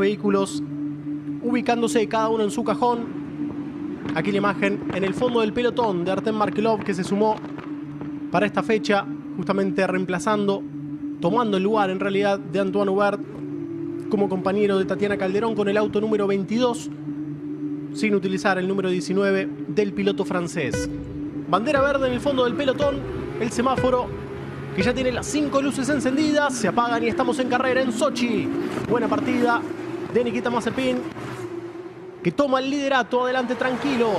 vehículos ubicándose cada uno en su cajón. Aquí la imagen en el fondo del pelotón de Artem Markelov, que se sumó para esta fecha, justamente reemplazando, tomando el lugar en realidad de Antoine Hubert como compañero de Tatiana Calderón con el auto número 22, sin utilizar el número 19 del piloto francés. Bandera verde en el fondo del pelotón, el semáforo que ya tiene las 5 luces encendidas, se apagan y estamos en carrera en Sochi. Buena partida de Nikita Mazepin, que toma el liderato, adelante tranquilo.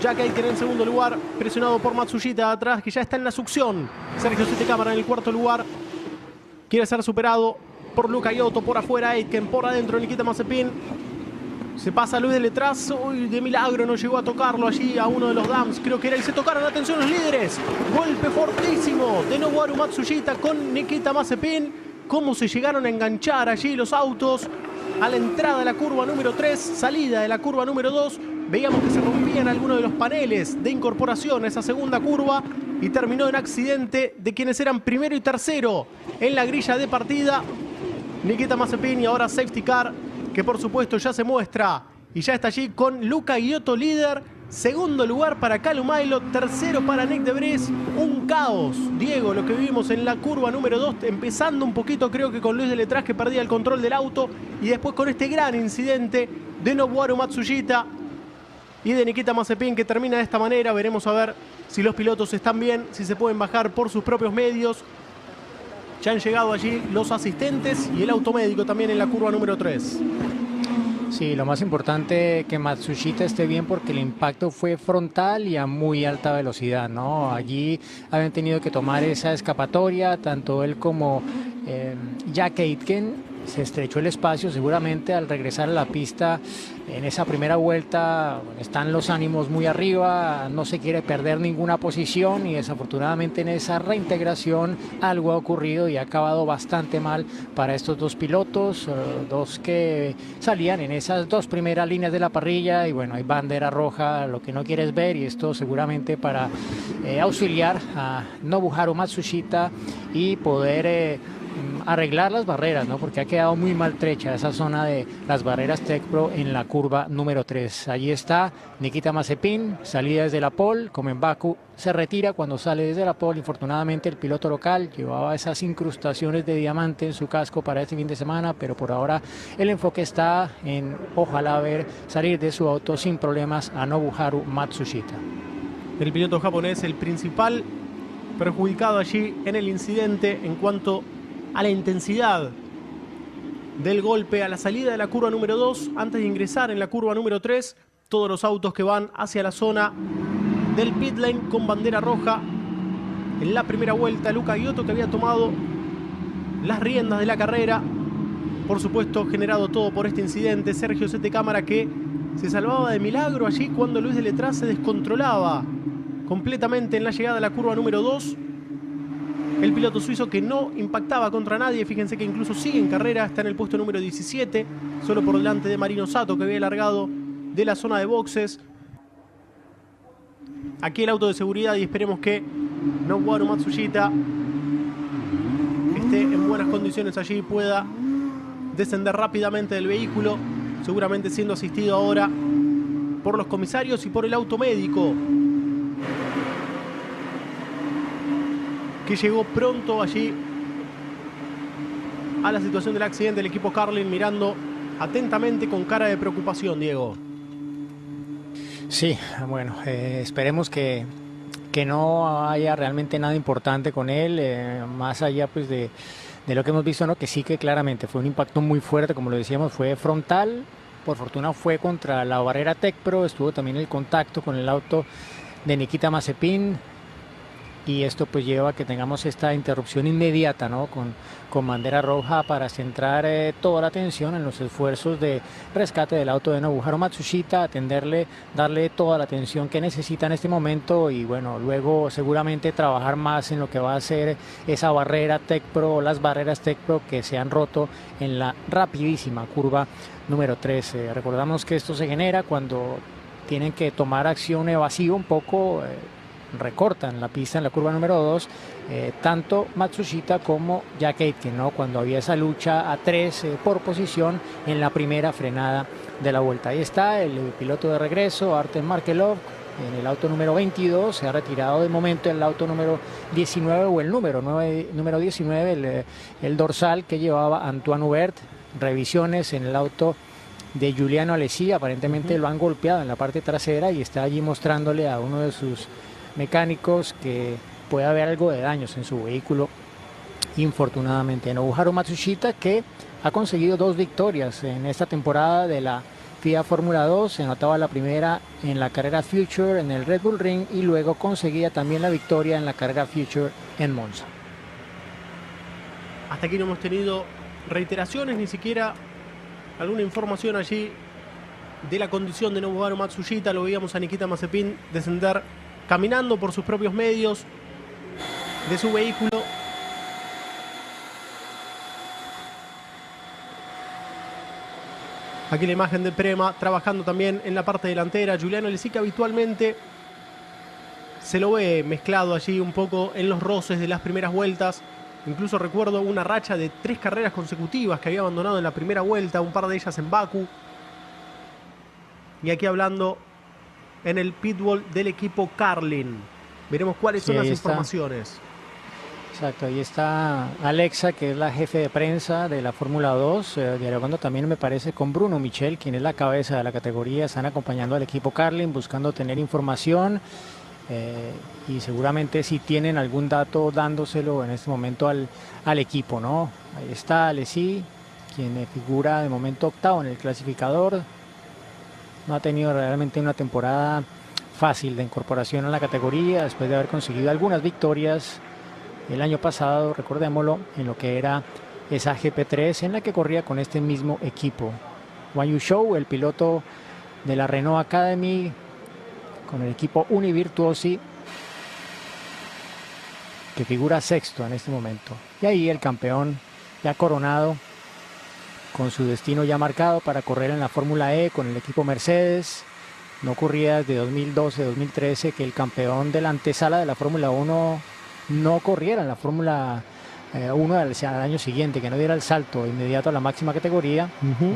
Jack Aitken en segundo lugar, presionado por Matsushita atrás, que ya está en la succión. Sergio Sette Cámara en el cuarto lugar, quiere ser superado por Luca Iotto, por afuera Aitken, por adentro Nikita Mazepin. Se pasa Luis de Letras, uy, de milagro no llegó a tocarlo allí a uno de los dams, creo que era, y se tocaron, atención los líderes. Golpe fortísimo de Nobuharu Matsushita con Nikita Mazepin. Cómo se llegaron a enganchar allí los autos a la entrada de la curva número 3, salida de la curva número 2. Veíamos que se rompían algunos de los paneles de incorporación a esa segunda curva y terminó en accidente de quienes eran primero y tercero en la grilla de partida. Nikita Mazepin, y ahora safety car, que por supuesto ya se muestra y ya está allí con Luca Iotto líder. Segundo lugar para Callum Ilott, tercero para Nick de Vries. Un caos, Diego, lo que vivimos en la curva número 2, empezando un poquito creo que con Luis de Letras, que perdía el control del auto, y después con este gran incidente de Nobuharu Matsushita y de Nikita Mazepin, que termina de esta manera. Veremos a ver si los pilotos están bien, si se pueden bajar por sus propios medios. Ya han llegado allí los asistentes y el automédico también en la curva número 3. Sí, lo más importante que Matsushita esté bien, porque el impacto fue frontal y a muy alta velocidad, ¿no? Allí habían tenido que tomar esa escapatoria, tanto él como Jack Aitken. Se estrechó el espacio, seguramente al regresar a la pista en esa primera vuelta están los ánimos muy arriba, no se quiere perder ninguna posición, y desafortunadamente en esa reintegración algo ha ocurrido y ha acabado bastante mal para estos dos pilotos, dos que salían en esas dos primeras líneas de la parrilla, y bueno, hay bandera roja, lo que no quieres ver, y esto seguramente para auxiliar a Nobuharu Matsushita y poder arreglar las barreras, ¿no? Porque ha quedado muy maltrecha esa zona de las barreras Tecpro en la curva número 3. Allí está Nikita Mazepin, salida desde la pole, como en Baku se retira cuando sale desde la pole. Infortunadamente el piloto local llevaba esas incrustaciones de diamante en su casco para este fin de semana, pero por ahora el enfoque está en ojalá ver salir de su auto sin problemas a Nobuharu Matsushita. El piloto japonés, el principal perjudicado allí en el incidente en cuanto a la intensidad del golpe a la salida de la curva número 2, antes de ingresar en la curva número 3, todos los autos que van hacia la zona del pit lane con bandera roja. En la primera vuelta, Luca Iotto, que había tomado las riendas de la carrera, por supuesto generado todo por este incidente. Sergio Sette Cámara, que se salvaba de milagro allí cuando Luis de Letras se descontrolaba completamente en la llegada a la curva número 2. El piloto suizo, que no impactaba contra nadie, fíjense que incluso sigue en carrera, está en el puesto número 17, solo por delante de Marino Sato, que había largado de la zona de boxes. Aquí el auto de seguridad, y esperemos que Nobuharu Matsushita esté en buenas condiciones allí y pueda descender rápidamente del vehículo, seguramente siendo asistido ahora por los comisarios y por el automédico, que llegó pronto allí a la situación del accidente. El equipo Carlin mirando atentamente con cara de preocupación, Diego. Sí, bueno, esperemos que no haya realmente nada importante con él, más allá pues de lo que hemos visto, ¿no? Que sí, que claramente fue un impacto muy fuerte, como lo decíamos, fue frontal. Por fortuna fue contra la barrera Tecpro, estuvo también el contacto con el auto de Nikita Mazepin, y esto pues lleva a que tengamos esta interrupción inmediata, ¿no? Con bandera roja, para centrar toda la atención en los esfuerzos de rescate del auto de Nobuharu Matsushita, atenderle, darle toda la atención que necesita en este momento, y bueno, luego seguramente trabajar más en lo que va a ser esa barrera Tecpro, las barreras Tecpro que se han roto en la rapidísima curva número 13. Recordamos que esto se genera cuando tienen que tomar acción evasiva un poco, recortan la pista en la curva número 2, tanto Matsushita como Jack Aitken, ¿no? Cuando había esa lucha a 3 por posición en la primera frenada de la vuelta. Ahí está el piloto de regreso, Artem Markelov, en el auto número 22, se ha retirado de momento el auto número 19 o el número 19, el dorsal que llevaba Antoine Hubert. Revisiones en el auto de Giuliano Alesi, aparentemente lo han golpeado en la parte trasera y está allí mostrándole a uno de sus mecánicos que puede haber algo de daños en su vehículo, infortunadamente. Nobuharu Matsushita, que ha conseguido 2 victorias en esta temporada de la FIA Fórmula 2, se anotaba la primera en la carrera Future en el Red Bull Ring y luego conseguía también la victoria en la carrera Future en Monza. Hasta aquí no hemos tenido reiteraciones, ni siquiera alguna información allí de la condición de Nobuharu Matsushita. Lo veíamos a Nikita Mazepin descender caminando por sus propios medios de su vehículo. Aquí la imagen de Prema trabajando también en la parte delantera. Giuliano Alesi, que habitualmente se lo ve mezclado allí un poco en los roces de las primeras vueltas. Incluso recuerdo una racha de 3 carreras consecutivas que había abandonado en la primera vuelta, un par de ellas en Bakú. Y aquí hablando en el pitwall del equipo Carlin. Veremos cuáles son las informaciones. Exacto, ahí está Alexa, que es la jefe de prensa de la Fórmula 2, dialogando también, me parece, con Bruno Michel, quien es la cabeza de la categoría. Están acompañando al equipo Carlin, buscando tener información. Y seguramente si tienen algún dato dándoselo en este momento al equipo, ¿no? Ahí está Alesi, quien figura de momento octavo en el clasificador. No ha tenido realmente una temporada fácil de incorporación a la categoría después de haber conseguido algunas victorias el año pasado, recordémoslo, en lo que era esa GP3 en la que corría con este mismo equipo. Wang Yushou, el piloto de la Renault Academy, con el equipo Univirtuosi, que figura sexto en este momento. Y ahí el campeón ya coronado, con su destino ya marcado para correr en la Fórmula E con el equipo Mercedes. No ocurría desde 2012-2013 que el campeón de la antesala de la Fórmula 1 no corriera en la Fórmula 1 al año siguiente, que no diera el salto inmediato a la máxima categoría.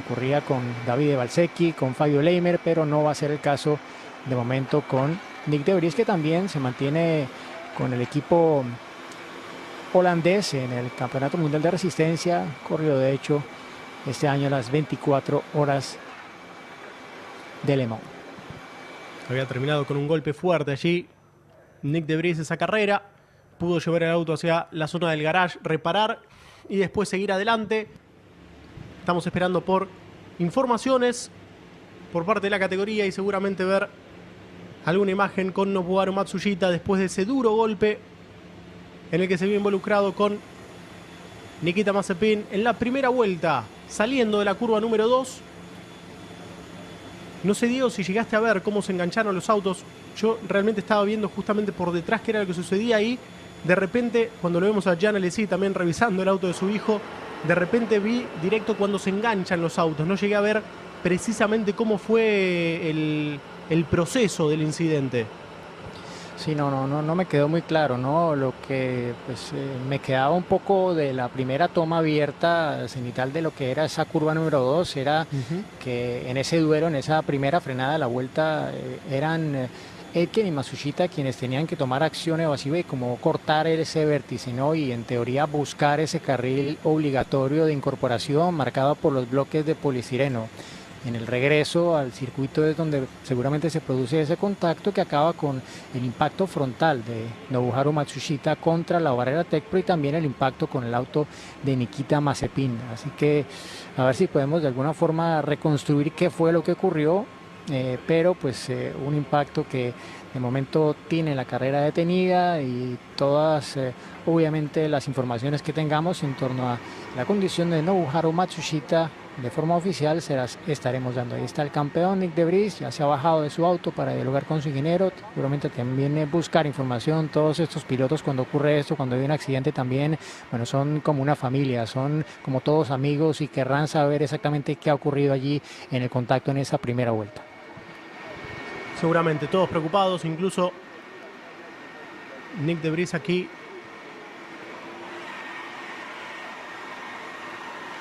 Ocurría con Davide Valsecchi, con Fabio Leimer, pero no va a ser el caso de momento con Nick de Vries, que también se mantiene con el equipo holandés en el Campeonato Mundial de Resistencia. Corrió de hecho este año las 24 horas de Le Mans. Había terminado con un golpe fuerte allí Nick de Vries esa carrera. Pudo llevar el auto hacia la zona del garage, reparar y después seguir adelante. Estamos esperando por informaciones por parte de la categoría y seguramente ver alguna imagen con Nobuharu Matsushita después de ese duro golpe en el que se vio involucrado con Nikita Mazepin en la primera vuelta, saliendo de la curva número 2. No sé, Diego, si llegaste a ver cómo se engancharon los autos. Yo realmente estaba viendo justamente por detrás qué era lo que sucedía ahí. De repente, cuando lo vemos a Gian Alesi también revisando el auto de su hijo, de repente vi directo cuando se enganchan los autos. No llegué a ver precisamente cómo fue el proceso del incidente. Sí, no me quedó muy claro, ¿no? Lo que pues, me quedaba un poco de la primera toma abierta cenital de lo que era esa curva número 2 era que en ese duelo, en esa primera frenada de la vuelta, eran Aitken y Matsushita quienes tenían que tomar acción evasiva y como cortar ese vértice, ¿no? Y en teoría buscar ese carril obligatorio de incorporación marcado por los bloques de polistireno. En el regreso al circuito es donde seguramente se produce ese contacto que acaba con el impacto frontal de Nobuharu Matsushita contra la barrera Tecpro y también el impacto con el auto de Nikita Mazepin. Así que a ver si podemos de alguna forma reconstruir qué fue lo que ocurrió, pero pues un impacto que de momento tiene la carrera detenida y todas obviamente las informaciones que tengamos en torno a la condición de Nobuharu Matsushita de forma oficial se las estaremos dando. Ahí está el campeón Nick de Vries, ya se ha bajado de su auto para dialogar con su ingeniero, seguramente también buscar información. Todos estos pilotos, cuando ocurre esto, cuando hay un accidente también, bueno, son como una familia, son como todos amigos y querrán saber exactamente qué ha ocurrido allí en el contacto en esa primera vuelta. Seguramente todos preocupados, incluso Nick de Vries aquí,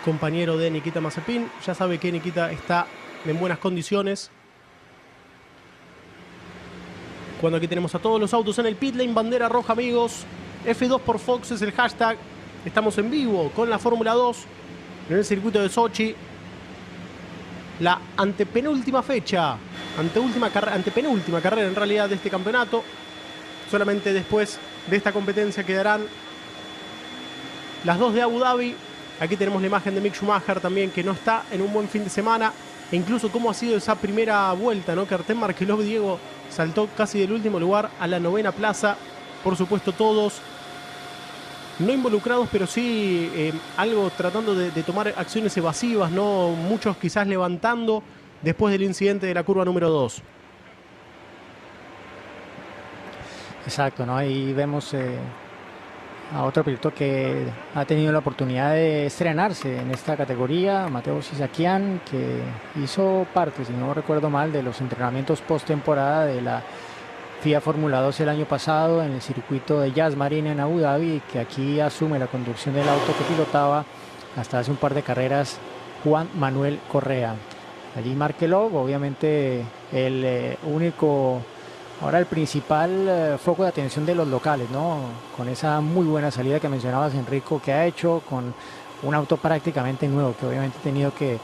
compañero de Nikita Mazepin. Ya sabe que Nikita está en buenas condiciones. Cuando aquí tenemos a todos los autos en el pit lane, bandera roja, amigos. F2 por Fox es el hashtag. Estamos en vivo con la Fórmula 2 en el circuito de Sochi. La antepenúltima fecha, antepenúltima carrera en realidad de este campeonato. Solamente después de esta competencia quedarán las dos de Abu Dhabi. Aquí tenemos la imagen de Mick Schumacher también, que no está en un buen fin de semana. E incluso cómo ha sido esa primera vuelta, ¿no? Que Artem Markelov, Diego, saltó casi del último lugar a la 9ª plaza. Por supuesto, todos no involucrados, pero sí algo tratando de tomar acciones evasivas, ¿no? Muchos quizás levantando después del incidente de la curva número 2. Exacto, ¿no? Ahí vemos a otro piloto que ha tenido la oportunidad de estrenarse en esta categoría, Mateusz Isakian, que hizo parte, si no recuerdo mal, de los entrenamientos post-temporada de la FIA Fórmula 2 el año pasado en el circuito de Yas Marina en Abu Dhabi, y que aquí asume la conducción del auto que pilotaba hasta hace un par de carreras Juan Manuel Correa. Allí Markelov, obviamente el único, ahora el principal foco de atención de los locales, ¿no? Con esa muy buena salida que mencionabas, Enrico, que ha hecho con un auto prácticamente nuevo, que obviamente ha tenido que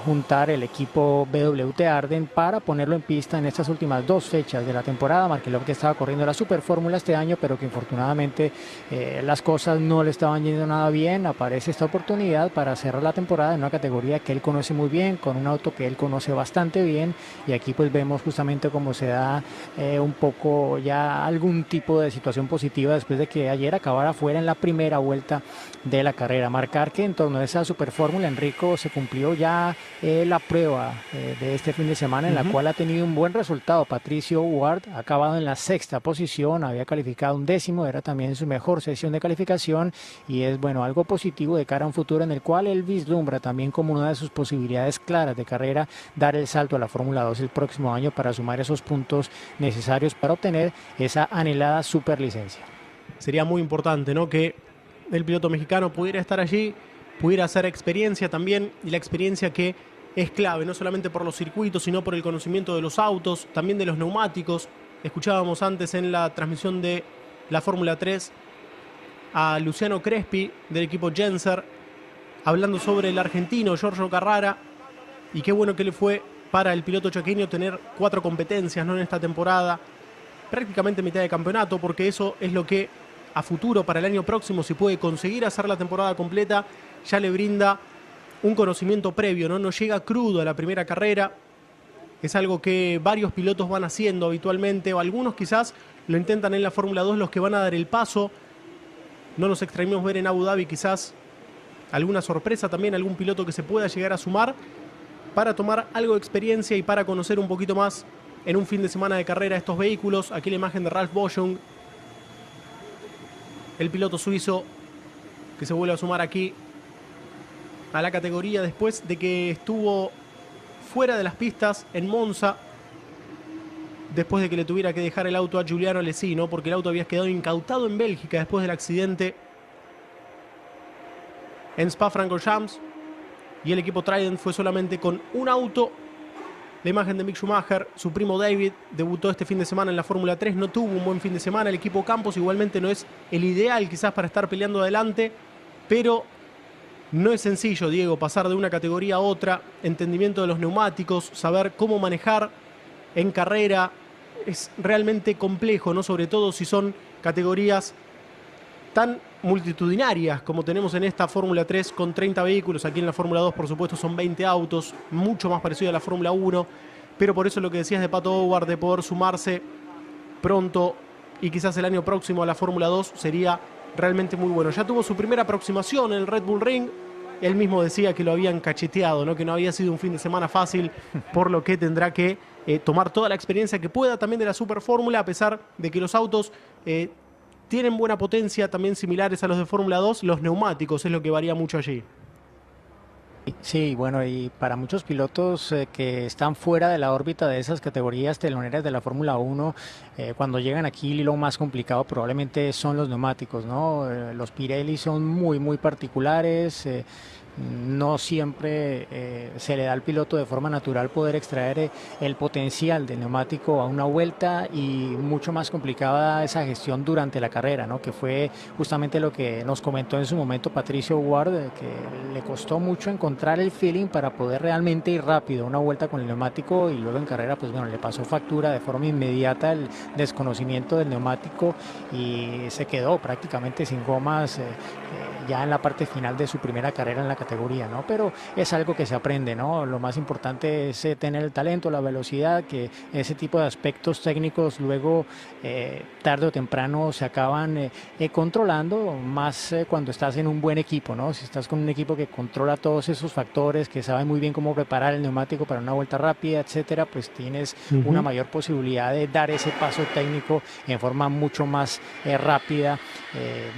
juntar el equipo BWT Arden para ponerlo en pista en estas últimas dos fechas de la temporada. Markelov, que estaba corriendo la Super Fórmula este año, pero que infortunadamente las cosas no le estaban yendo nada bien. Aparece esta oportunidad para cerrar la temporada en una categoría que él conoce muy bien, con un auto que él conoce bastante bien, y aquí pues vemos justamente cómo se da un poco ya algún tipo de situación positiva después de que ayer acabara fuera en la primera vuelta de la carrera. Marcar que en torno a esa Super Fórmula, Enrico, se cumplió ya la prueba de este fin de semana, en la cual ha tenido un buen resultado. Patricio Ward ha acabado en la 6ª posición, había calificado un 10º, era también su mejor sesión de calificación, y es bueno, algo positivo de cara a un futuro en el cual él vislumbra también como una de sus posibilidades claras de carrera dar el salto a la Fórmula 2 el próximo año para sumar esos puntos necesarios para obtener esa anhelada superlicencia. Sería muy importante, ¿no?, que el piloto mexicano pudiera estar allí, pudiera hacer experiencia también, y la experiencia que es clave, no solamente por los circuitos, sino por el conocimiento de los autos, también de los neumáticos. Escuchábamos antes en la transmisión de la Fórmula 3 a Luciano Crespi del equipo Genser, hablando sobre el argentino Giorgio Carrara, y qué bueno que le fue para el piloto chaqueño tener 4 competencias, ¿no?, en esta temporada, prácticamente mitad de campeonato, porque eso es lo que a futuro, para el año próximo, si puede conseguir hacer la temporada completa, ya le brinda un conocimiento previo, ¿no? No llega crudo a la primera carrera. Es algo que varios pilotos van haciendo habitualmente, o algunos quizás lo intentan en la Fórmula 2, los que van a dar el paso. No nos extrañemos ver en Abu Dhabi quizás alguna sorpresa también, algún piloto que se pueda llegar a sumar para tomar algo de experiencia y para conocer un poquito más en un fin de semana de carrera estos vehículos. Aquí la imagen de Ralf Boschung, el piloto suizo que se vuelve a sumar aquí a la categoría después de que estuvo fuera de las pistas en Monza, después de que le tuviera que dejar el auto a Giuliano Alesi, ¿no?, porque el auto había quedado incautado en Bélgica después del accidente en Spa-Francorchamps, y el equipo Trident fue solamente con un auto. La imagen de Mick Schumacher, su primo David, debutó este fin de semana en la Fórmula 3, no tuvo un buen fin de semana. El equipo Campos igualmente no es el ideal quizás para estar peleando adelante, pero no es sencillo, Diego, pasar de una categoría a otra. Entendimiento de los neumáticos, saber cómo manejar en carrera, es realmente complejo, ¿no?, sobre todo si son categorías tan multitudinarias como tenemos en esta Fórmula 3 con 30 vehículos. Aquí en la Fórmula 2, por supuesto, son 20 autos, mucho más parecido a la Fórmula 1, pero por eso lo que decías de Pato O'Ward, de poder sumarse pronto y quizás el año próximo a la Fórmula 2, sería realmente muy bueno. Ya tuvo su primera aproximación en el Red Bull Ring. Él mismo decía que lo habían cacheteado, ¿no?, que no había sido un fin de semana fácil, por lo que tendrá que tomar toda la experiencia que pueda también de la Super Fórmula, a pesar de que los autos tienen buena potencia, también similares a los de Fórmula 2. Los neumáticos es lo que varía mucho allí. Sí, bueno, y para muchos pilotos que están fuera de la órbita de esas categorías teloneras de la Fórmula Uno, cuando llegan aquí lo más complicado probablemente son los neumáticos, ¿no? Los Pirelli son muy particulares. No siempre se le da al piloto de forma natural poder extraer el potencial del neumático a una vuelta, y mucho más complicada esa gestión durante la carrera, ¿no? Que fue justamente lo que nos comentó en su momento Patricio Ward, que le costó mucho encontrar el feeling para poder realmente ir rápido una vuelta con el neumático, y luego en carrera pues bueno, le pasó factura de forma inmediata el desconocimiento del neumático y se quedó prácticamente sin gomas ya en la parte final de su primera carrera en la categoría, ¿no? Pero es algo que se aprende, ¿no? Lo más importante es tener el talento, la velocidad, que ese tipo de aspectos técnicos luego tarde o temprano se acaban controlando, más cuando estás en un buen equipo, ¿no? Si estás con un equipo que controla todos esos factores, que sabe muy bien cómo preparar el neumático para una vuelta rápida, etcétera, pues tienes una mayor posibilidad de dar ese paso técnico en forma mucho más rápida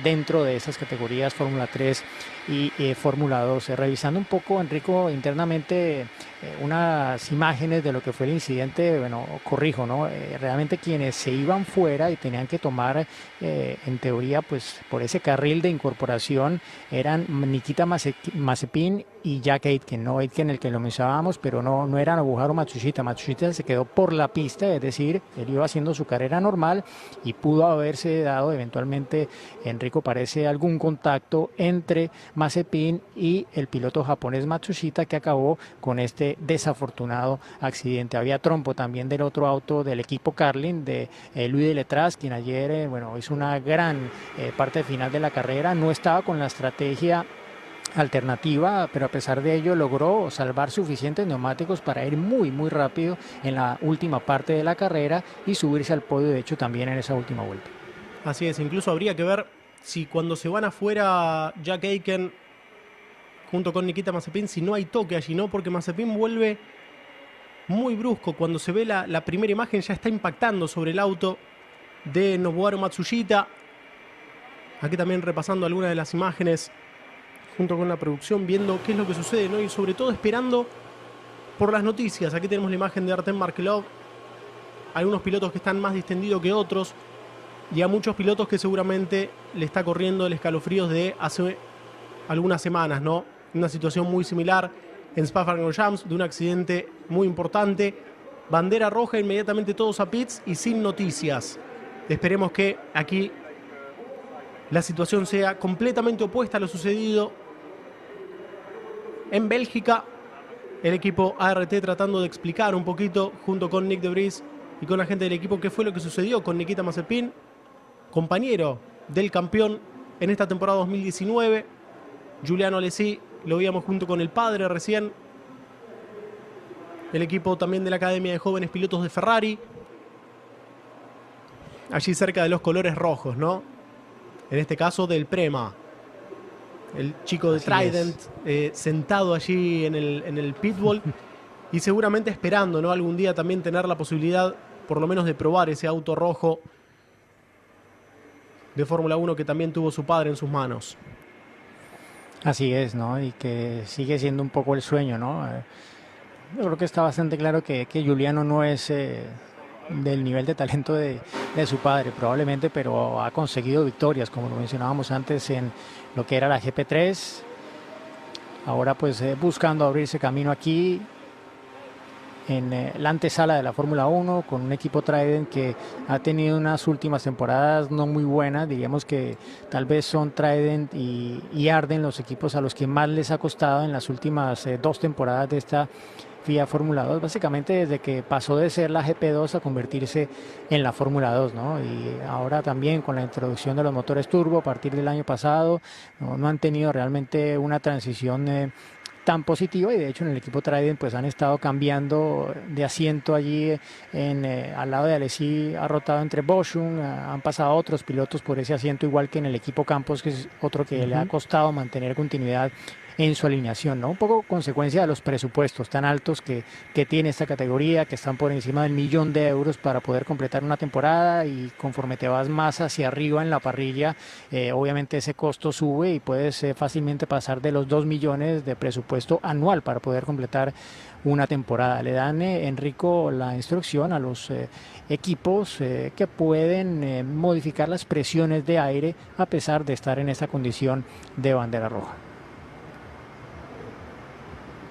dentro de esas categorías Fórmula 3 y Fórmula 2. Revisando un poco, Enrico, internamente unas imágenes de lo que fue el incidente, bueno, corrijo, ¿no? Realmente quienes se iban fuera y tenían que tomar, en teoría, pues por ese carril de incorporación, eran Nikita Mazepin y Jack Aitken, ¿no? Aitken, el que lo mencionábamos, pero no era Nobuharu Matsushita. Matsushita se quedó por la pista, es decir, él iba haciendo su carrera normal y pudo haberse dado eventualmente, Enrico, parece, algún contacto entre Mazepin y el piloto japonés Matsushita, que acabó con este desafortunado accidente. Había trompo también del otro auto del equipo Carlin, de Louis Deletraz, quien ayer bueno, hizo una gran parte final de la carrera. No estaba con la estrategia alternativa, pero a pesar de ello logró salvar suficientes neumáticos para ir muy rápido en la última parte de la carrera y subirse al podio, de hecho, también en esa última vuelta. Así es, incluso habría que ver si cuando se van afuera Jack Aitken junto con Nikita Mazepin, si no hay toque allí, ¿no? Porque Mazepin vuelve muy brusco. Cuando se ve la primera imagen, ya está impactando sobre el auto de Nobuharu Matsushita. Aquí también repasando algunas de las imágenes junto con la producción, viendo qué es lo que sucede, ¿no? Y sobre todo esperando por las noticias. Aquí tenemos la imagen de Artem Markelov. Algunos pilotos que están más distendidos que otros, y a muchos pilotos que seguramente le está corriendo el escalofrío de hace algunas semanas, ¿no? Una situación muy similar en Spa-Francorchamps, de un accidente muy importante. Bandera roja, inmediatamente todos a pits y sin noticias. Esperemos que aquí la situación sea completamente opuesta a lo sucedido en Bélgica. El equipo ART tratando de explicar un poquito, junto con Nick de Vries y con la gente del equipo, qué fue lo que sucedió con Nikita Mazepin, compañero del campeón en esta temporada 2019. Giuliano Alesi, lo veíamos junto con el padre recién. El equipo también de la Academia de Jóvenes Pilotos de Ferrari. Allí cerca de los colores rojos, ¿no? En este caso del Prema. El chico de Trident sentado allí en el pitbull y seguramente esperando, ¿no? Algún día también tener la posibilidad, por lo menos, de probar ese auto rojo de Fórmula 1 que también tuvo su padre en sus manos. Así es, ¿no? Y que sigue siendo un poco el sueño, ¿no? Yo creo que está bastante claro que Giuliano no es del nivel de talento de su padre, probablemente, pero ha conseguido victorias, como lo mencionábamos antes, en lo que era la GP3. Ahora pues buscando abrirse camino aquí en la antesala de la Fórmula 1, con un equipo Trident que ha tenido unas últimas temporadas no muy buenas. Diríamos que tal vez son Trident y Arden los equipos a los que más les ha costado en las últimas 2 temporadas de esta FIA Fórmula 2, básicamente desde que pasó de ser la GP2 a convertirse en la Fórmula 2, ¿no? Y ahora también con la introducción de los motores turbo a partir del año pasado, no han tenido realmente una transición tan positiva, y de hecho en el equipo Trident pues han estado cambiando de asiento allí al lado de Alesi. Ha rotado entre Boschung, han pasado otros pilotos por ese asiento, igual que en el equipo Campos, que es otro que le ha costado mantener continuidad en su alineación, ¿no? Un poco consecuencia de los presupuestos tan altos que tiene esta categoría, que están por encima del 1.000.000 de euros para poder completar una temporada, y conforme te vas más hacia arriba en la parrilla, obviamente ese costo sube y puedes fácilmente pasar de los 2 millones de presupuesto anual para poder completar una temporada. Le dan, Enrico, la instrucción a los equipos que pueden modificar las presiones de aire a pesar de estar en esta condición de bandera roja.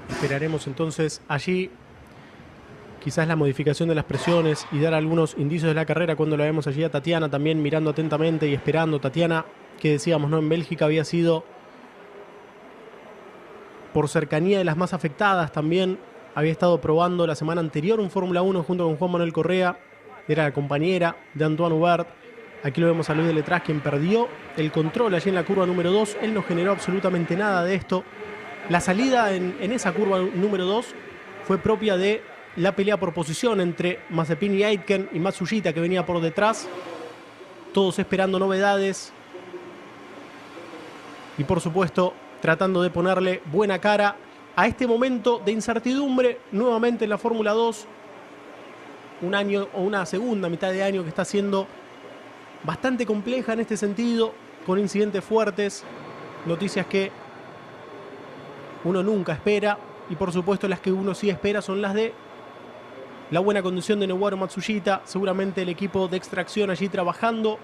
Esperaremos entonces allí quizás la modificación de las presiones y dar algunos indicios de la carrera cuando la vemos allí a Tatiana también mirando atentamente y esperando. Tatiana, que decíamos, ¿no?, en Bélgica había sido por cercanía de las más afectadas también. Había estado probando la semana anterior un Fórmula 1 junto con Juan Manuel Correa. Era la compañera de Antoine Hubert. Aquí lo vemos a Luis de Letras, quien perdió el control allí en la curva número 2. Él no generó absolutamente nada de esto. La salida en esa curva número 2 fue propia de la pelea por posición entre Mazepin y Aitken y Matsushita, que venía por detrás. Todos esperando novedades. Y por supuesto, tratando de ponerle buena cara a este momento de incertidumbre nuevamente en la Fórmula 2. Un año o una segunda mitad de año que está siendo bastante compleja en este sentido, con incidentes fuertes, noticias que uno nunca espera, y por supuesto las que uno sí espera son las de la buena condición de Nobuharu Matsushita. Seguramente el equipo de extracción allí trabajando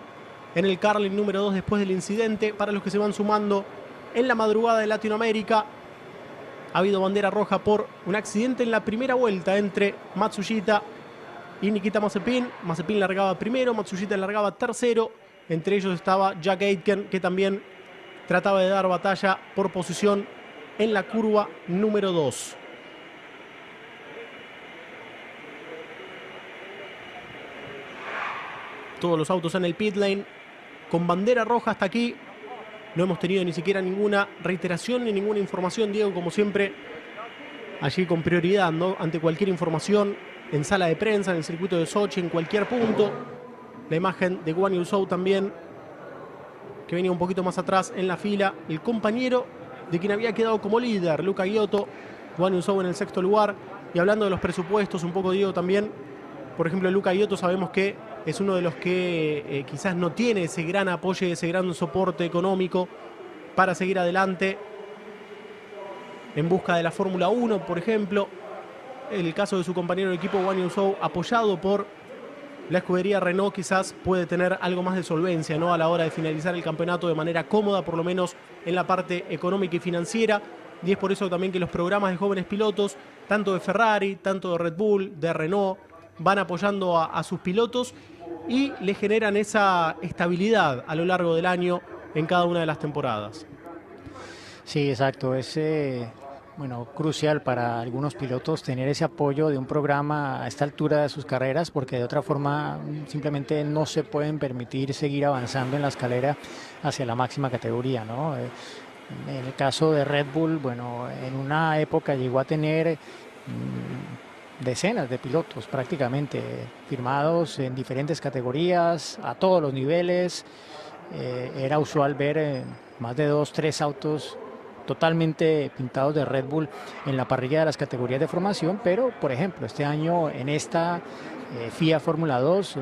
en el Carlin número 2 después del incidente. Para los que se van sumando en la madrugada de Latinoamérica, ha habido bandera roja por un accidente en la primera vuelta entre Matsushita y Nikita Mazepin. Mazepin largaba primero, Matsushita largaba tercero. Entre ellos estaba Jack Aitken, que también trataba de dar batalla por posición en la curva número 2. Todos los autos en el pit lane con bandera roja hasta aquí. No hemos tenido ni siquiera ninguna reiteración ni ninguna información, Diego, como siempre, allí con prioridad, ¿no?, ante cualquier información, en sala de prensa, en el circuito de Sochi, en cualquier punto. La imagen de Guan Yu Zhou también, que venía un poquito más atrás en la fila. El compañero de quien había quedado como líder, Luca Giotto. Guan Yu Zhou en el sexto lugar. Y hablando de los presupuestos, un poco, Diego, también, por ejemplo, Luca Giotto sabemos que es uno de los que quizás no tiene ese gran apoyo y ese gran soporte económico para seguir adelante en busca de la Fórmula 1, por ejemplo. El caso de su compañero de equipo, Guan Yu Zhou, apoyado por la escudería Renault, quizás puede tener algo más de solvencia, ¿no?, a la hora de finalizar el campeonato de manera cómoda, por lo menos en la parte económica y financiera. Y es por eso también que los programas de jóvenes pilotos, tanto de Ferrari, tanto de Red Bull, de Renault, van apoyando a sus pilotos y le generan esa estabilidad a lo largo del año en cada una de las temporadas. Sí, exacto. Es crucial para algunos pilotos tener ese apoyo de un programa a esta altura de sus carreras, porque de otra forma simplemente no se pueden permitir seguir avanzando en la escalera hacia la máxima categoría, ¿no? En el caso de Red Bull, bueno, en una época llegó a tener decenas de pilotos prácticamente firmados en diferentes categorías, a todos los niveles. Era usual ver más de 2, 3 autos totalmente pintados de Red Bull en la parrilla de las categorías de formación, pero por ejemplo este año en esta FIA Fórmula 2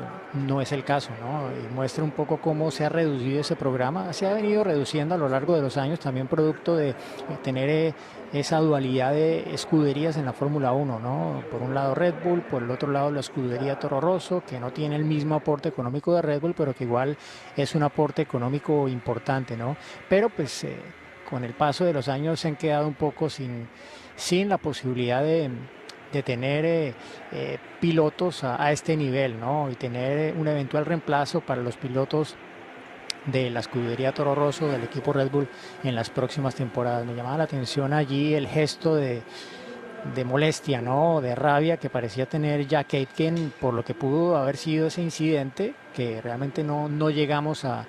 no es el caso, ¿no? Y muestra un poco cómo se ha reducido ese programa. Se ha venido reduciendo a lo largo de los años, también producto de tener esa dualidad de escuderías en la Fórmula 1, ¿no? Por un lado Red Bull, por el otro lado la escudería Toro Rosso, que no tiene el mismo aporte económico de Red Bull, pero que igual es un aporte económico importante, ¿no? Pero pues con el paso de los años se han quedado un poco sin la posibilidad de tener pilotos a este nivel, ¿no? Y tener un eventual reemplazo para los pilotos de la escudería Toro Rosso, del equipo Red Bull, en las próximas temporadas. Me llamaba la atención allí el gesto de molestia, ¿no?, de rabia que parecía tener Jack Aitken por lo que pudo haber sido ese incidente, que realmente no llegamos a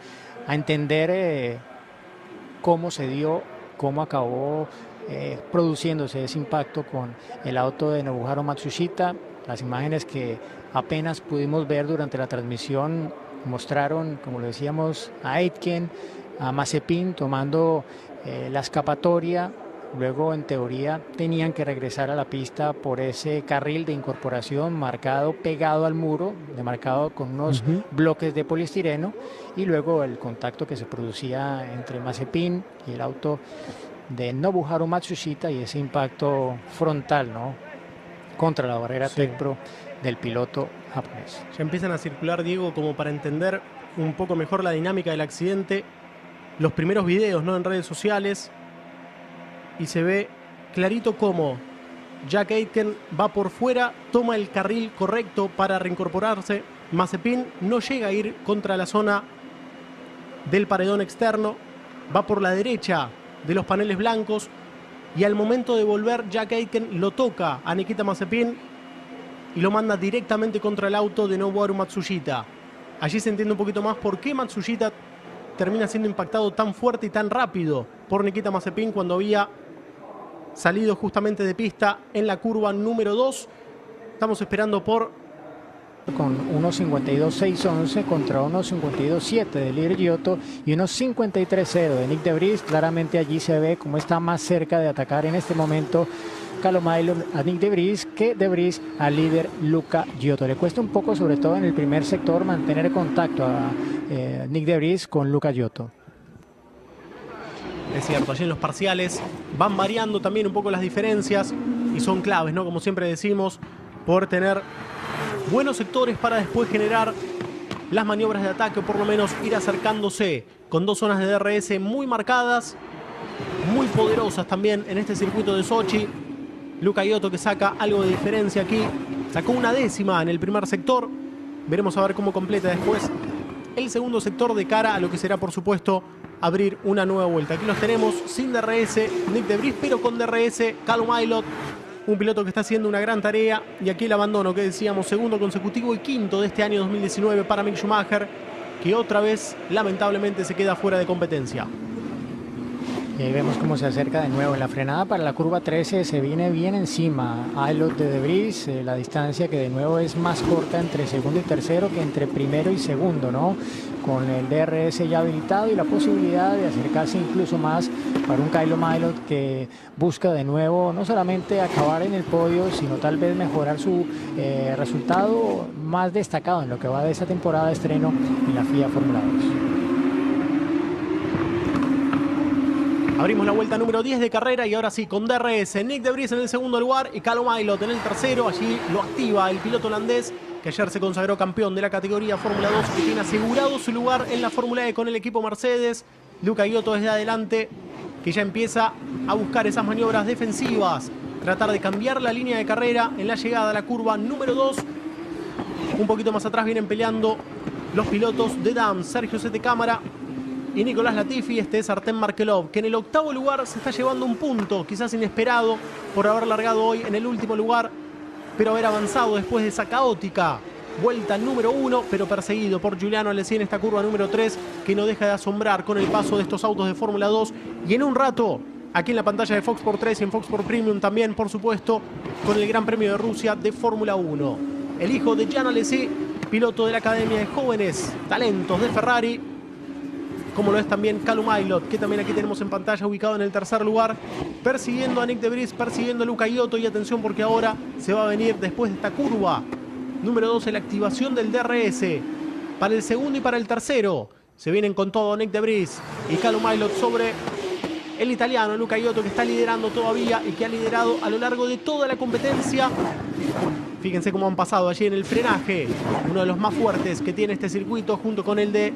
entender cómo se dio, cómo acabó produciéndose ese impacto con el auto de Nobuharu Matsushita. Las imágenes que apenas pudimos ver durante la transmisión mostraron, como lo decíamos, a Aitken, a Mazepin tomando la escapatoria Luego, en teoría, tenían que regresar a la pista por ese carril de incorporación marcado pegado al muro, demarcado con unos bloques de poliestireno, y luego el contacto que se producía entre Mazepin y el auto de Nobuharu Matsushita y ese impacto frontal, ¿no?, contra la barrera Tecpro del piloto japonés. Ya empiezan a circular, Diego, como para entender un poco mejor la dinámica del accidente, los primeros videos, ¿no?, en redes sociales, y se ve clarito cómo Jack Aitken va por fuera, toma el carril correcto para reincorporarse. Mazepin no llega a ir contra la zona del paredón externo, va por la derecha de los paneles blancos, y al momento de volver Jack Aitken lo toca a Nikita Mazepin y lo manda directamente contra el auto de Nobuharu Matsushita. Allí se entiende un poquito más por qué Matsushita termina siendo impactado tan fuerte y tan rápido por Nikita Mazepin cuando había salido justamente de pista en la curva número 2. Estamos esperando por... Con 1.52.611 contra 1.52.7 de Lider Giotto y 1.53.0 de Nick De Vries. Claramente allí se ve cómo está más cerca de atacar en este momento Callum Ilott a Nick De Vries que De Vries al líder Luca Giotto. Le cuesta un poco, sobre todo en el primer sector, mantener contacto a Nick De Vries con Luca Giotto. Es cierto, allí en los parciales van variando también un poco las diferencias y son claves, ¿no? Como siempre decimos, poder tener buenos sectores para después generar las maniobras de ataque, o por lo menos ir acercándose con dos zonas de DRS muy marcadas, muy poderosas también en este circuito de Sochi. Luca Giotto, que saca algo de diferencia aquí, sacó una décima en el primer sector. Veremos a ver cómo completa después el segundo sector de cara a lo que será, por supuesto, abrir una nueva vuelta. Aquí los tenemos sin DRS, Nick De Vries, pero con DRS, Callum Ilott, un piloto que está haciendo una gran tarea. Y aquí el abandono, que decíamos, segundo consecutivo y quinto de este año 2019 para Mick Schumacher, que otra vez lamentablemente se queda fuera de competencia. Y ahí vemos cómo se acerca de nuevo en la frenada para la curva 13, se viene bien encima Ilott de Vries, la distancia que de nuevo es más corta entre segundo y tercero que entre primero y segundo, ¿no? Con el DRS ya habilitado y la posibilidad de acercarse incluso más para un Callum Ilott que busca de nuevo no solamente acabar en el podio, sino tal vez mejorar su resultado más destacado en lo que va de esta temporada de estreno en la FIA Fórmula 2. Abrimos la vuelta número 10 de carrera y ahora sí, con DRS, Nick De Vries en el segundo lugar y Callum Ilott en el tercero. Allí lo activa el piloto holandés, que ayer se consagró campeón de la categoría Fórmula 2 y tiene asegurado su lugar en la Fórmula E con el equipo Mercedes. Luca Giotto desde adelante, que ya empieza a buscar esas maniobras defensivas, tratar de cambiar la línea de carrera en la llegada a la curva número 2. Un poquito más atrás vienen peleando los pilotos de Dams, Sergio Sette Cámara y Nicolás Latifi. Este es Artem Markelov, que en el octavo lugar se está llevando un punto, quizás inesperado, por haber largado hoy en el último lugar, pero haber avanzado después de esa caótica vuelta número 1, pero perseguido por Giuliano Alesi en esta curva número 3, que no deja de asombrar con el paso de estos autos de Fórmula 2. Y en un rato, aquí en la pantalla de Fox Sports 3 y en Fox Sports Premium también, por supuesto, con el Gran Premio de Rusia de Fórmula 1. El hijo de Gian Alesi, piloto de la Academia de Jóvenes Talentos de Ferrari, como lo es también Callum Ilott, que también aquí tenemos en pantalla, ubicado en el tercer lugar, persiguiendo a Nick De Vries, persiguiendo a Luca Giotto. Y atención, porque ahora se va a venir, después de esta curva número 12, la activación del DRS para el segundo y para el tercero. Se vienen con todo Nick De Vries y Callum Ilott sobre el italiano Luca Giotto, que está liderando todavía y que ha liderado a lo largo de toda la competencia. Fíjense cómo han pasado allí en el frenaje, uno de los más fuertes que tiene este circuito, junto con el de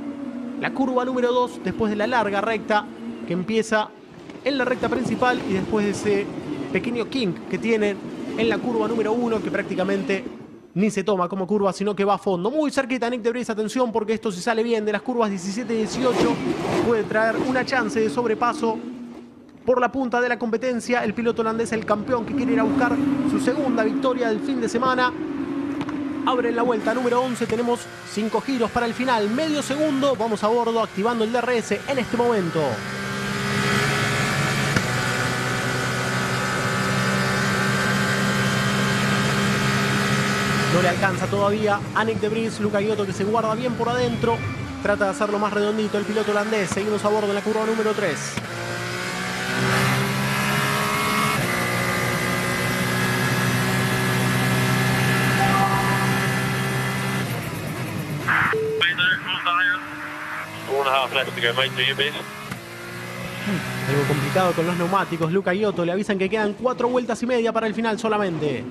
la curva número 2, después de la larga recta que empieza en la recta principal y después de ese pequeño kink que tienen en la curva número 1, que prácticamente ni se toma como curva, sino que va a fondo. Muy cerquita Nick De Vries, atención, porque esto, si sale bien de las curvas 17 y 18, puede traer una chance de sobrepaso por la punta de la competencia. El piloto holandés, el campeón, que quiere ir a buscar su segunda victoria del fin de semana. Abre la vuelta número 11, tenemos 5 giros para el final, medio segundo, vamos a bordo activando el DRS en este momento. No le alcanza todavía a Nick De Vries. Luca Giotto, que se guarda bien por adentro, trata de hacerlo más redondito el piloto holandés. Seguimos a bordo en la curva número 3. half left to go, mate. Do your bit. Algo complicado con los neumáticos. Luca Hiotto le avisan que quedan 4 vueltas y media para el final solamente.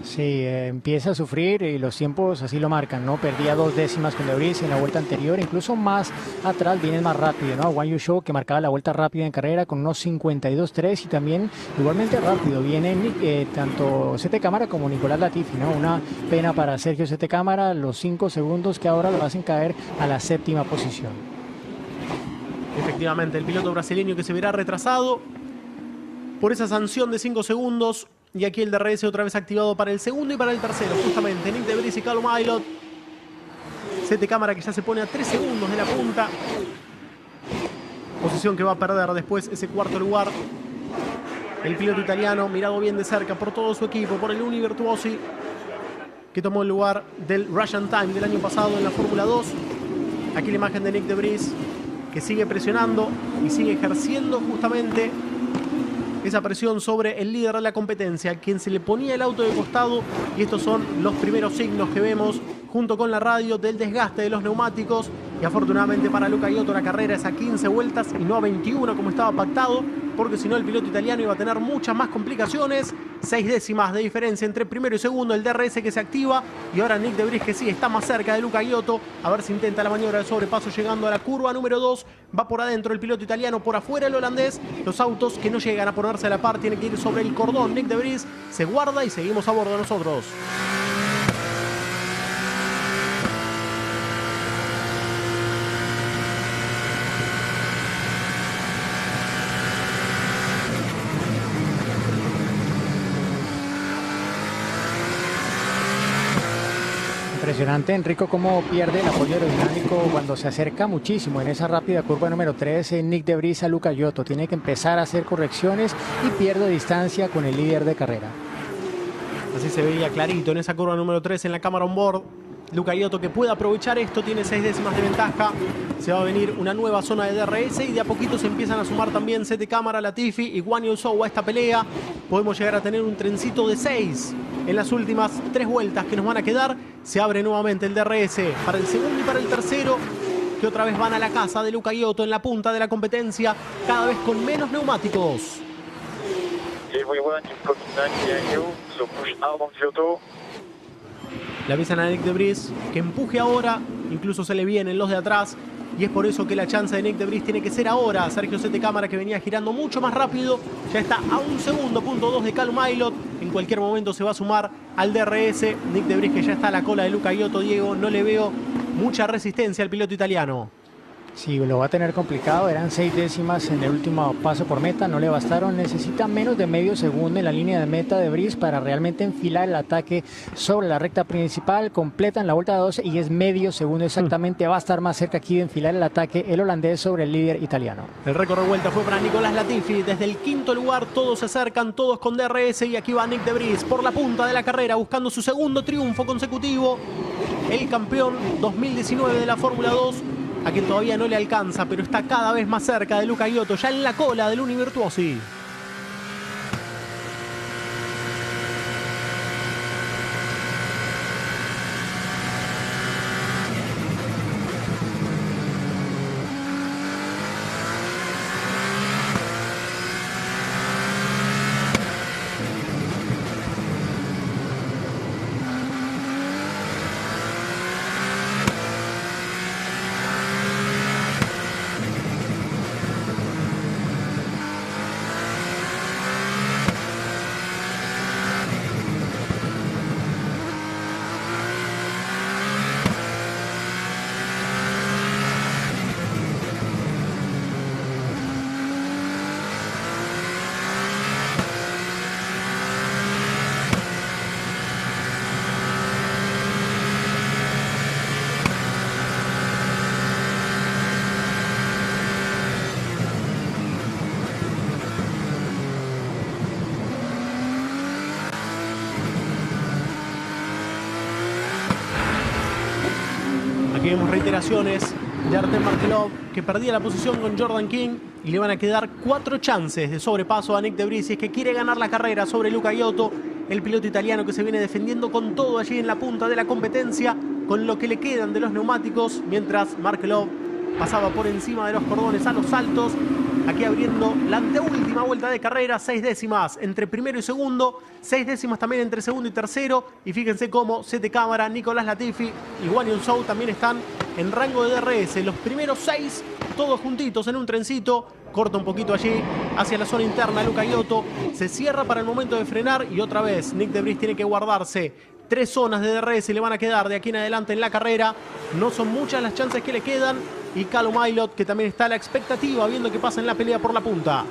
Sí, empieza a sufrir y los tiempos así lo marcan, ¿no? Perdía 2 décimas con De Vries en la vuelta anterior, incluso más atrás viene más rápido, ¿no? Wang Yushou, que marcaba la vuelta rápida en carrera con unos 52.3 y también igualmente rápido viene tanto Sete Cámara como Nicolás Latifi, ¿no? Una pena para Sergio Sete Cámara, los 5 segundos que ahora lo hacen caer a la 7ª posición. Efectivamente, el piloto brasileño que se verá retrasado por esa sanción de 5 segundos. Y aquí el DRS otra vez activado para el segundo y para el tercero, justamente. Nick De Vries y Callum Ilott. Sete Cámara que ya se pone a 3 segundos de la punta. Posición que va a perder después ese cuarto lugar. El piloto italiano, mirado bien de cerca por todo su equipo, por el Uni Virtuosi, que tomó el lugar del Russian Time del año pasado en la Fórmula 2. Aquí la imagen de Nick De Vries, que sigue presionando y sigue ejerciendo justamente esa presión sobre el líder de la competencia, quien se le ponía el auto de costado, y estos son los primeros signos que vemos junto con la radio del desgaste de los neumáticos. Y afortunadamente para Luca Hiotto la carrera es a 15 vueltas y no a 21 como estaba pactado, porque si no el piloto italiano iba a tener muchas más complicaciones. 6 décimas de diferencia entre primero y segundo, el DRS que se activa, y ahora Nick De Vries, que sí está más cerca de Luca Hiotto, a ver si intenta la maniobra de sobrepaso llegando a la curva número 2. Va por adentro el piloto italiano, por afuera el holandés. Los autos que no llegan a ponerse a la par tienen que ir sobre el cordón. Nick De Vries se guarda y seguimos a bordo nosotros. Impresionante, Enrico, cómo pierde el apoyo aerodinámico cuando se acerca muchísimo en esa rápida curva número 3. Nick De Vries a Luca Hiotto tiene que empezar a hacer correcciones y pierde distancia con el líder de carrera. Así se veía clarito en esa curva número 3 en la cámara on board. Luca Hiotto, que puede aprovechar esto, tiene 6 décimas de ventaja. Se va a venir una nueva zona de DRS y de a poquito se empiezan a sumar también Sete Cámara, Latifi y Wang Yushou a esta pelea. Podemos llegar a tener un trencito de 6 en las últimas 3 vueltas que nos van a quedar. Se abre nuevamente el DRS para el segundo y para el tercero, que otra vez van a la casa de Luca Hiotto en la punta de la competencia, cada vez con menos neumáticos. Le avisan a Nick De Vries que empuje ahora, incluso se le vienen los de atrás, y es por eso que la chance de Nick De Vries tiene que ser ahora. Sergio Sete Cámara, que venía girando mucho más rápido, ya está a 1 segundo, punto 2 de Callum Ilott. En cualquier momento se va a sumar al DRS. Nick De Vries, que ya está a la cola de Luca Hiotto. Diego, no le veo mucha resistencia al piloto italiano. Sí, lo va a tener complicado. Eran 6 décimas en el último paso por meta, no le bastaron. Necesita menos de medio segundo en la línea de meta de Vries para realmente enfilar el ataque sobre la recta principal. Completan la vuelta 12 y es medio segundo exactamente. Va a estar más cerca aquí de enfilar el ataque el holandés sobre el líder italiano. El récord de vuelta fue para Nicolás Latifi. Desde el quinto lugar todos se acercan, todos con DRS, y aquí va Nick De Vries por la punta de la carrera buscando su segundo triunfo consecutivo. El campeón 2019 de la Fórmula 2, a quien todavía no le alcanza, pero está cada vez más cerca de Luca Hiotto, ya en la cola del Uni Virtuosi. Aquí vemos reiteraciones de Artem Markelov, que perdía la posición con Jordan King, y le van a quedar 4 chances de sobrepaso a Nick De Vries si es que quiere ganar la carrera sobre Luca Hiotto, el piloto italiano que se viene defendiendo con todo allí en la punta de la competencia, con lo que le quedan de los neumáticos, mientras Markelov pasaba por encima de los cordones a los saltos. Aquí abriendo la anteúltima vuelta de carrera, 6 décimas entre primero y segundo, 6 décimas también entre segundo y tercero. Y fíjense cómo Sete Cámara, Nicolás Latifi y Wang Yunsou también están en rango de DRS. Los primeros 6, todos juntitos en un trencito. Corta un poquito allí hacia la zona interna Luca Iotto. Se cierra para el momento de frenar y otra vez Nyck de Vries tiene que guardarse. 3 zonas de DRS le van a quedar de aquí en adelante en la carrera. No son muchas las chances que le quedan. Y Callum Ilott, que también está a la expectativa viendo qué pasa en la pelea por la punta.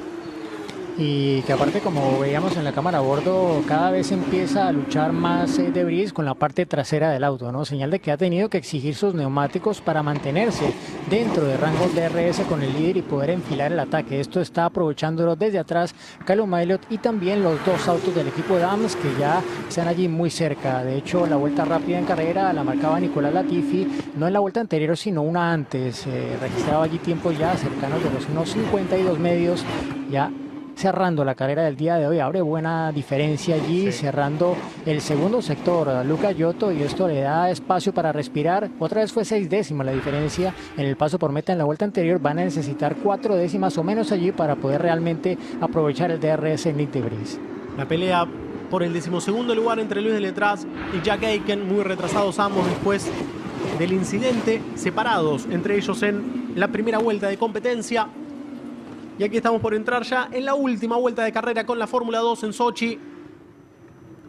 Y que aparte, como veíamos en la cámara a bordo, cada vez empieza a luchar más de Vries con la parte trasera del auto, ¿no? Señal de que ha tenido que exigir sus neumáticos para mantenerse dentro de rangos de DRS con el líder y poder enfilar el ataque. Esto está aprovechándolo desde atrás Callum Ilott y también los 2 autos del equipo Dams que ya están allí muy cerca. De hecho, la vuelta rápida en carrera la marcaba Nicolás Latifi, no en la vuelta anterior, sino una antes. Registraba allí tiempos ya cercanos de los unos 52 medios, ya cerrando la carrera del día de hoy. Abre buena diferencia allí, sí, cerrando el segundo sector Luca Iotto, y esto le da espacio para respirar. Otra vez fue 6 décimas la diferencia en el paso por meta en la vuelta anterior. Van a necesitar 4 décimas o menos allí para poder realmente aprovechar el DRS en Nyck de Vries. La pelea por el 12º lugar entre Luis Deletraz y Jack Aitken, muy retrasados ambos después del incidente, separados entre ellos en la primera vuelta de competencia. Y aquí estamos por entrar ya en la última vuelta de carrera con la Fórmula 2 en Sochi.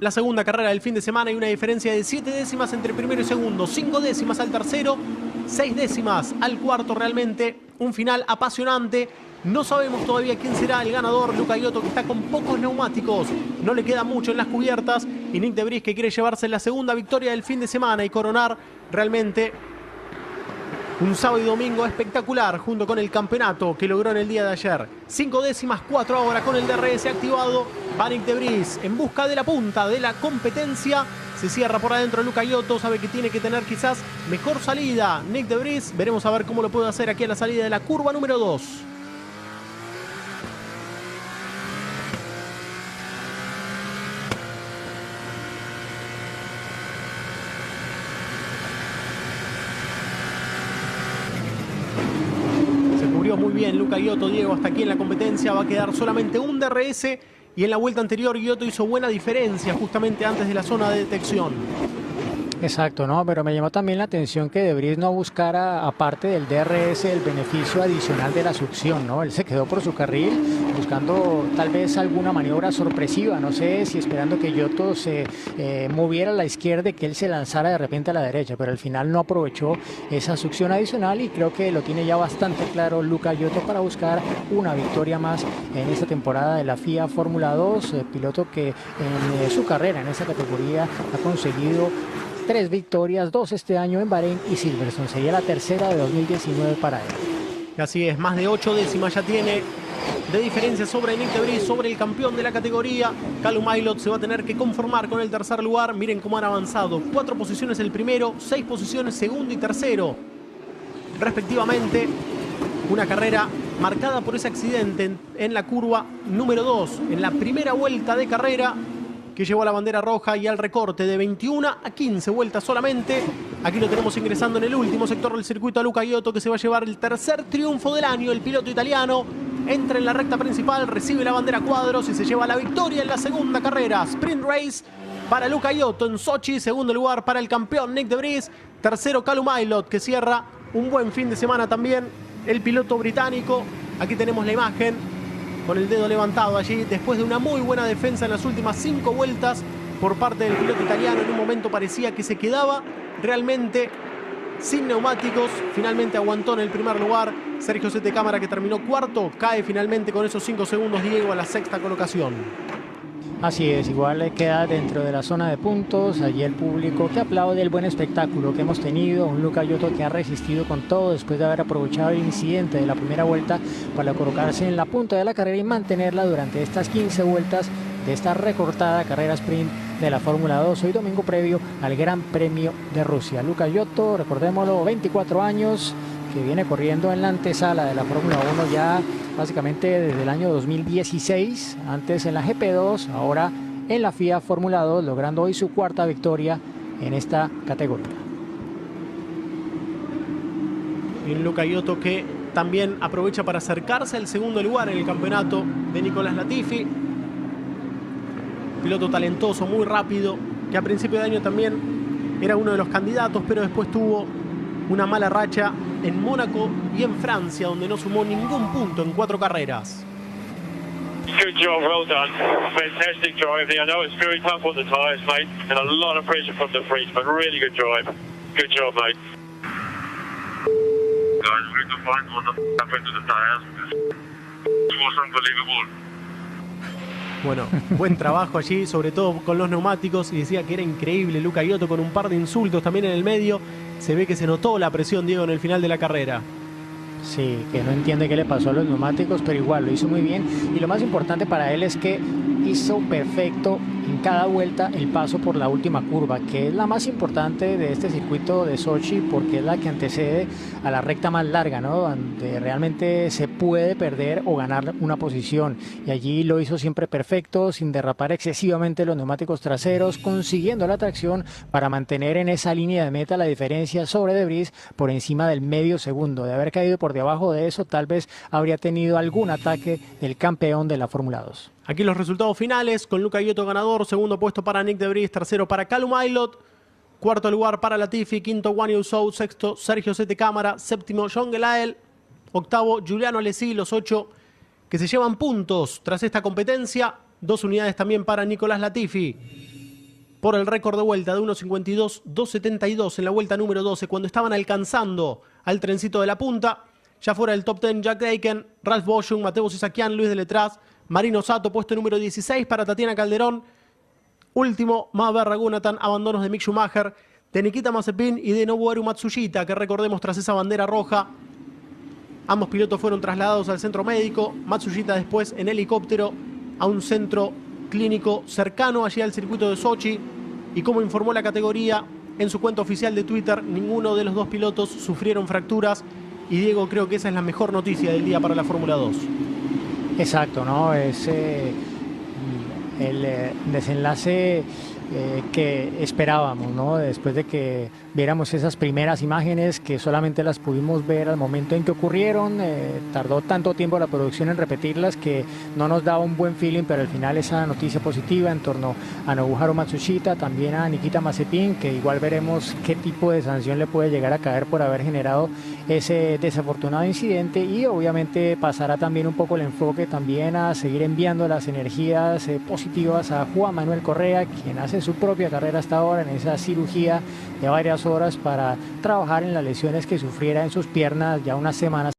La segunda carrera del fin de semana y una diferencia de 7 décimas entre primero y segundo, 5 décimas al tercero, 6 décimas al cuarto. Realmente un final apasionante. No sabemos todavía quién será el ganador. Luca Iotto, que está con pocos neumáticos, no le queda mucho en las cubiertas. Y Nyck de Vries, que quiere llevarse la segunda victoria del fin de semana y coronar realmente un sábado y domingo espectacular junto con el campeonato que logró en el día de ayer. 5 décimas, 4 ahora con el DRS activado. Va Nyck de Vries en busca de la punta de la competencia. Se cierra por adentro Luca Iotto. Sabe que tiene que tener quizás mejor salida Nyck de Vries. Veremos a ver cómo lo puede hacer aquí a la salida de la curva número 2. Muy bien Luca Iotto, Diego, hasta aquí en la competencia. Va a quedar solamente un DRS y en la vuelta anterior Iotto hizo buena diferencia justamente antes de la zona de detección. Exacto, ¿no? Pero me llamó también la atención que de Vries no buscara, aparte del DRS, el beneficio adicional de la succión, ¿no? Él se quedó por su carril buscando tal vez alguna maniobra sorpresiva, no sé si esperando que Iotto se moviera a la izquierda y que él se lanzara de repente a la derecha, pero al final no aprovechó esa succión adicional y creo que lo tiene ya bastante claro Luca Iotto para buscar una victoria más en esta temporada de la FIA Fórmula 2, piloto que en su carrera en esa categoría ha conseguido 3 victorias, 2 este año en Bahrein y Silverstone. Sería la tercera de 2019 para él. Así es, más de 8 décimas ya tiene de diferencia sobre Nyck de Vries, sobre el campeón de la categoría. Callum Ilott se va a tener que conformar con el tercer lugar. Miren cómo han avanzado. 4 posiciones el primero, 6 posiciones segundo y tercero, respectivamente. Una carrera marcada por ese accidente en la curva número 2, en la primera vuelta de carrera, que llevó a la bandera roja y al recorte de 21 a 15 vueltas solamente. Aquí lo tenemos ingresando en el último sector del circuito a Luca Iotto, que se va a llevar el tercer triunfo del año. El piloto italiano entra en la recta principal, recibe la bandera cuadros y se lleva la victoria en la segunda carrera. Sprint race para Luca Iotto en Sochi. Segundo lugar para el campeón Nyck de Vries. Tercero Callum Ilott, que cierra un buen fin de semana también. El piloto británico. Aquí tenemos la imagen con el dedo levantado allí, después de una muy buena defensa en las últimas 5 vueltas por parte del piloto italiano. En un momento parecía que se quedaba realmente sin neumáticos. Finalmente aguantó en el primer lugar. Sergio Sete Cámara, que terminó cuarto, cae finalmente con esos 5 segundos, Diego, a la sexta colocación. Así es, igual queda dentro de la zona de puntos. Allí el público que aplaude el buen espectáculo que hemos tenido. Un Luca Iotto que ha resistido con todo después de haber aprovechado el incidente de la primera vuelta para colocarse en la punta de la carrera y mantenerla durante estas 15 vueltas de esta recortada carrera sprint de la Fórmula 2, hoy domingo previo al Gran Premio de Rusia. Luca Iotto, recordémoslo, 24 años, que viene corriendo en la antesala de la Fórmula 1 ya básicamente desde el año 2016, antes en la GP2, ahora en la FIA Fórmula 2, logrando hoy su cuarta victoria en esta categoría. Y un Luca Iotto que también aprovecha para acercarse al segundo lugar en el campeonato de Nicolás Latifi. Piloto talentoso, muy rápido, que a principio de año también era uno de los candidatos, pero después tuvo una mala racha en Mónaco y en Francia, donde no sumó ningún punto en 4 carreras. Good job, well done. Fantastic driving. I know it's very tough on the tyres, mate, and a lot of pressure from the freeze, but really good drive. Good job, mate. Guys, we need to find what the happened to the tires. It was unbelievable. Bueno, buen trabajo allí, sobre todo con los neumáticos, y decía que era increíble Luca Iotto con un par de insultos también en el medio. Se ve que se notó la presión, Diego, en el final de la carrera. Sí, que no entiende qué le pasó a los neumáticos, pero igual lo hizo muy bien. Y lo más importante para él es que hizo perfecto en cada vuelta el paso por la última curva, que es la más importante de este circuito de Sochi, porque es la que antecede a la recta más larga, ¿no? Donde realmente se puede perder o ganar una posición. Y allí lo hizo siempre perfecto, sin derrapar excesivamente los neumáticos traseros, consiguiendo la tracción para mantener en esa línea de meta la diferencia sobre De Vries por encima del medio segundo. De haber caído por debajo de eso, tal vez habría tenido algún ataque del campeón de la Fórmula 2. Aquí los resultados finales, con Luca Iotto ganador, segundo puesto para Nick De Vries, tercero para Callum Ilott, cuarto lugar para Latifi, quinto Guan Yu Zhou, sexto Sergio Sette Cámara, séptimo John Gelael, octavo Giuliano Alesi, los 8 que se llevan puntos tras esta competencia, 2 unidades también para Nicolás Latifi por el récord de vuelta de 1.52.272 en la vuelta número 12, cuando estaban alcanzando al trencito de la punta. Ya fuera del top 10, Jack Aitken, Ralf Boschung, Mateo Sisakian, Luis Deletraz, Marino Sato, puesto número 16 para Tatiana Calderón. Último, Maverick Raghunathan, abandonos de Mick Schumacher, de Nikita Mazepin y de Nobuharu Matsushita, que recordemos tras esa bandera roja, ambos pilotos fueron trasladados al centro médico. Matsushita después en helicóptero a un centro clínico cercano allí al circuito de Sochi. Y como informó la categoría en su cuenta oficial de Twitter, ninguno de los dos pilotos sufrieron fracturas. Y Diego, creo que esa es la mejor noticia del día para la Fórmula 2. Exacto, ¿no? Es el desenlace que esperábamos, ¿no? Después de que viéramos esas primeras imágenes que solamente las pudimos ver al momento en que ocurrieron, tardó tanto tiempo la producción en repetirlas que no nos daba un buen feeling, pero al final esa noticia positiva en torno a Nobuharu Matsushita, también a Nikita Mazepin, que igual veremos qué tipo de sanción le puede llegar a caer por haber generado ese desafortunado incidente, y obviamente pasará también un poco el enfoque también a seguir enviando las energías positivas a Juan Manuel Correa, quien hace su propia carrera hasta ahora en esa cirugía de varias horas para trabajar en las lesiones que sufriera en sus piernas ya unas semanas